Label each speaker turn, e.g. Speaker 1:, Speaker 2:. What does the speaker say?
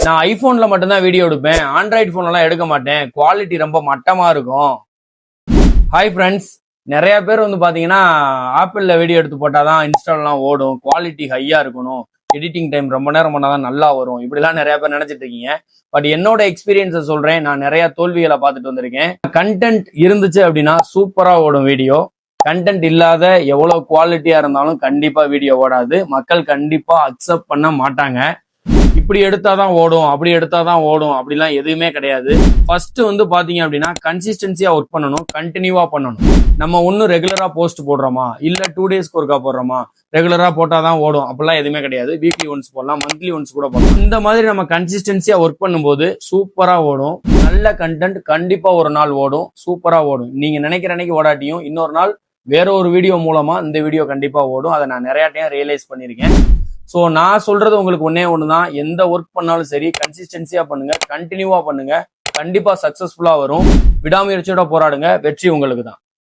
Speaker 1: நான் ஐபோன்ல மட்டும்தான் வீடியோ எடுப்பேன், ஆண்ட்ராய்டு போன்லாம் எடுக்க மாட்டேன், குவாலிட்டி ரொம்ப மட்டமா இருக்கும். ஹாய் ஃப்ரெண்ட்ஸ், நிறைய பேர் வந்து பாத்தீங்கன்னா ஆப்பிள்ல வீடியோ எடுத்து போட்டாதான் இன்ஸ்டால்லாம் ஓடும், குவாலிட்டி ஹையா இருக்கணும், எடிட்டிங் டைம் ரொம்ப நேரம் பண்ணாதான் நல்லா வரும், இப்படிலாம் நிறைய பேர் நினைச்சிட்டு இருக்கீங்க. பட் என்னோட எக்ஸ்பீரியன்ஸை சொல்றேன், நான் நிறைய தோல்விகளை பார்த்துட்டு வந்திருக்கேன். கண்டென்ட் இருந்துச்சு அப்படின்னா சூப்பரா ஓடும் வீடியோ. கண்டென்ட் இல்லாத எவ்வளவு குவாலிட்டியா இருந்தாலும் கண்டிப்பா வீடியோ ஓடாது, மக்கள் கண்டிப்பா அக்செப்ட் பண்ண மாட்டாங்க. இப்படி எடுத்தாதான் ஓடும், அப்படி எடுத்தாதான் ஓடும், அப்படிலாம் எதுவுமே கிடையாது. ஃபர்ஸ்ட் வந்து பாத்தீங்க அப்படின்னா கன்சிஸ்டன்சியா ஒர்க் பண்ணணும், கண்டினியூவா பண்ணணும். நம்ம ஒன்னும் ரெகுலரா போஸ்ட் போடுறோமா, இல்ல 2 டேஸ்க்கு ஒருக்கா போடுறோமா, ரெகுலரா போட்டாதான் ஓடும் அப்படிலாம் எதுவுமே கிடையாது. வீக்லி ஒன்ஸ் போடலாம், மந்த்லி ஒன்ஸ் கூட போடலாம். இந்த மாதிரி நம்ம கன்சிஸ்டன்சியா ஒர்க் பண்ணும்போது சூப்பரா ஓடும். நல்ல கண்டென்ட் கண்டிப்பா ஒரு நாள் ஓடும், சூப்பரா ஓடும். நீங்க நினைக்கிற அன்னைக்கு ஓடாட்டியும் இன்னொரு நாள் வேற ஒரு வீடியோ மூலமா இந்த வீடியோ கண்டிப்பா ஓடும். அதை நான் நிறைய டைம் ரியலைஸ் பண்ணியிருக்கேன். ஸோ நான் சொல்றது உங்களுக்கு ஒன்னே ஒண்ணுதான், எந்த ஒர்க் பண்ணாலும் சரி கன்சிஸ்டன்சியா பண்ணுங்க, கண்டினியூவா பண்ணுங்க, கண்டிப்பா சக்சஸ்ஃபுல்லா வரும். விடாமுயற்சியோட போராடுங்க, வெற்றி உங்களுக்கு தான்.